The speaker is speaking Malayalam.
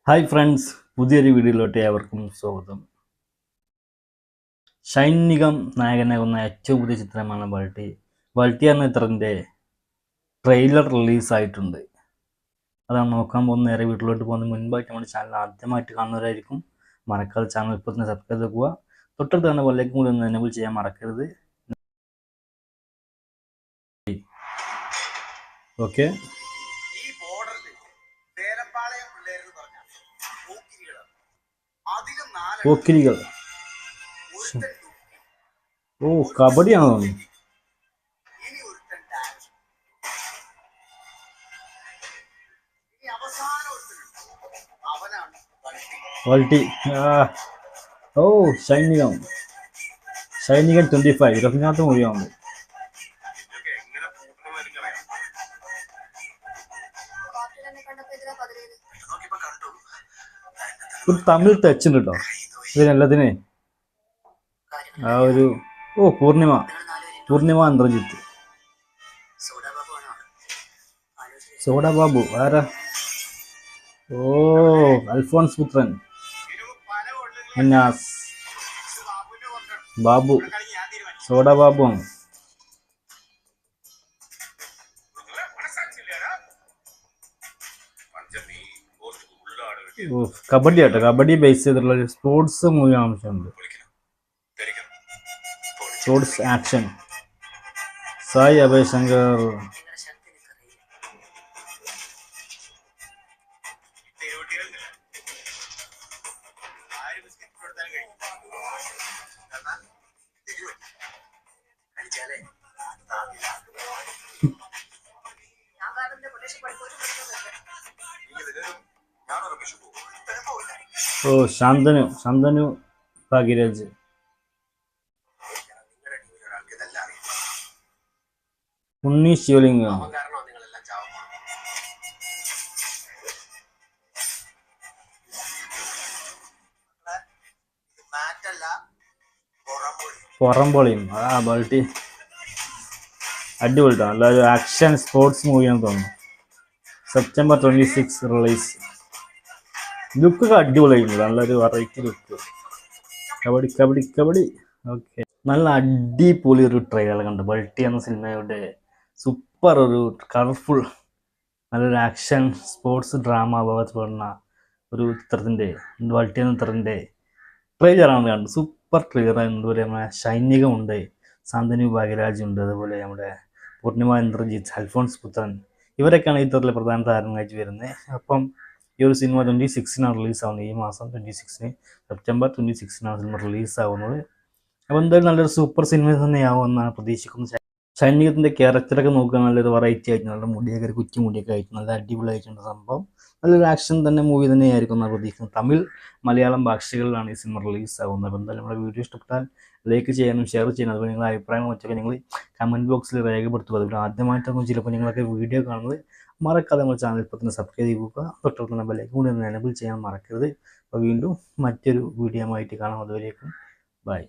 ഹായ് ഫ്രണ്ട്സ്, പുതിയൊരു വീഡിയോയിലോട്ട് ഏവർക്കും സ്വാഗതം. ഷൈൻ നിഗം നായകനാകുന്ന ഏറ്റവും പുതിയ ചിത്രമാണ് ബൾട്ടി. ബൾട്ടി എന്ന ചിത്രത്തിൻ്റെ ട്രെയിലർ റിലീസായിട്ടുണ്ട്. അതാണ് നോക്കാൻ പോകുന്ന. നേരെ വീട്ടിലോട്ട് പോകുന്നതിന് മുൻപായിട്ട് നമ്മുടെ ചാനൽ ആദ്യമായിട്ട് കാണുന്നവരായിരിക്കും. മറക്കാതെ ചാനൽ ഇപ്പോൾ തന്നെ സബ്സ്ക്രൈബ് ചെയ്യുക. തൊട്ടടുത്ത് തന്നെ ബെല്ലൈക്കൺ കൂടി ഒന്ന് എനേബിൾ ചെയ്യാൻ മറക്കരുത്. ഓക്കെ, പോക്കിരികൾ. ഓ, കബഡിയാണോ? ബൾട്ടി. ഓ, ഷൈനികം 25 ഇരുപത്തിനാമത്തെ മൂവിയാണ്. ഒരു തമിഴ് ടച്ച് ഉണ്ട് കേട്ടോ ഇതിനെല്ലാത്തിനെ. ആ ഒരു പൂർണിമ ഇന്ദ്രജിത്ത്. സോഡ ബാബു ആരാ? ഓ, അൽഫോൺസ് പുത്രൻ അന്നാസ് ബാബു. സോഡ ബാബു ആണ്. കബഡി ആട്ടോ, കബഡി ബേസ് ചെയ്തിട്ടുള്ള ഒരു സ്പോർട്സ് മൂവി ആവശ്യമുണ്ട്. Sports action. സായി അഭയ് ശങ്കർ. ഓ, ശാന്തനു ഭാഗ്യരാജ്. ഉണ്ണി ശിവലിംഗം. പുറംപൊളിയും. ബൾട്ടി അടിപൊളി. നല്ലൊരു ആക്ഷൻ സ്പോർട്സ് മൂവിയാണെന്ന് തോന്നുന്നു. September 26 release. ലുക്കൊക്കെ അടിപൊളിയായിരുന്നു. നല്ലൊരു വെറൈറ്റി ലുക്ക്. കബഡി. ഓക്കെ, നല്ല അടിപൊളി ഒരു ട്രെയിലർ കണ്ടു. ബൾട്ടി എന്ന സിനിമയുടെ സൂപ്പർ ഒരു കളർഫുൾ നല്ലൊരു ആക്ഷൻ സ്പോർട്സ് ഡ്രാമ ഭാഗത്തുപെടുന്ന ഒരു ചിത്രത്തിൻ്റെ ബൾട്ടി എന്ന ചിത്രത്തിൻ്റെ ട്രെയിലറാണ് കണ്ടത്. Super trailer. അതുപോലെ നമ്മുടെ സൈനികമുണ്ട്, ശാന്തനു ഭാഗ്യരാജുണ്ട്, അതുപോലെ നമ്മുടെ പൂർണിമ ഇന്ദ്രജിത്ത്, അൽഫോൺസ് പുത്രൻ, ഇവരൊക്കെയാണ് ഈ ചിത്രത്തിലെ പ്രധാന താരങ്ങളായിട്ട് വരുന്നത്. അപ്പം ഈ ഒരു സിനിമ 26-നാണ് റിലീസാവുന്നത്. ഈ മാസം 26-ന് സെപ്റ്റംബർ 26-നാണ് സിനിമ റിലീസാവുന്നത്. അപ്പോൾ എന്തായാലും നല്ലൊരു സൂപ്പർ സിനിമ തന്നെയാവുമെന്നാണ് പ്രതീക്ഷിക്കുന്നത്. സൈനികത്തിൻ്റെ ക്യാരക്ടറൊക്കെ നോക്കുക, നല്ലൊരു വെറൈറ്റി ആയിട്ട്, നല്ല മുടിയൊക്കെ ഒരു കുറ്റി മുടിയൊക്കെ ആയിട്ട് നല്ല അടിപൊളിയായിട്ടുണ്ട് സംഭവം. നല്ലൊരു ആക്ഷൻ തന്നെ മൂവി തന്നെയായിരിക്കും എന്നാണ് പ്രതീക്ഷിക്കുന്നത്. തമിഴ് മലയാളം ഭാഷകളിലാണ് ഈ സിനിമ റിലീസാവുന്നത്. അപ്പോൾ എന്തായാലും നമ്മുടെ വീഡിയോ ഇഷ്ടപ്പെട്ടാൽ ലൈക്ക് ചെയ്യാനും ഷെയർ ചെയ്യാനും, അതുപോലെ നിങ്ങളുടെ അഭിപ്രായങ്ങൾ മറ്റൊക്കെ നിങ്ങൾ കമൻറ്റ് ബോക്സിൽ രേഖപ്പെടുത്തുക. അതുപോലെ ആദ്യമായിട്ടൊന്നും ചിലപ്പോൾ നിങ്ങളൊക്കെ വീഡിയോ കാണുന്നത് മറക്കാതെ നമ്മുടെ ചാനൽ ഇപ്പോൾ തന്നെ സബ്സ്ക്രൈബ് ചെയ്യുക. തൊട്ടടുത്തുള്ള ബെല്ലൈക്കൺ കൂടി ഒന്ന് എനേബിൾ ചെയ്യാൻ മറക്കരുത്. അപ്പോൾ വീണ്ടും മറ്റൊരു വീഡിയോ ആയിട്ട് കാണാം. അതുവരേക്കും ബൈ.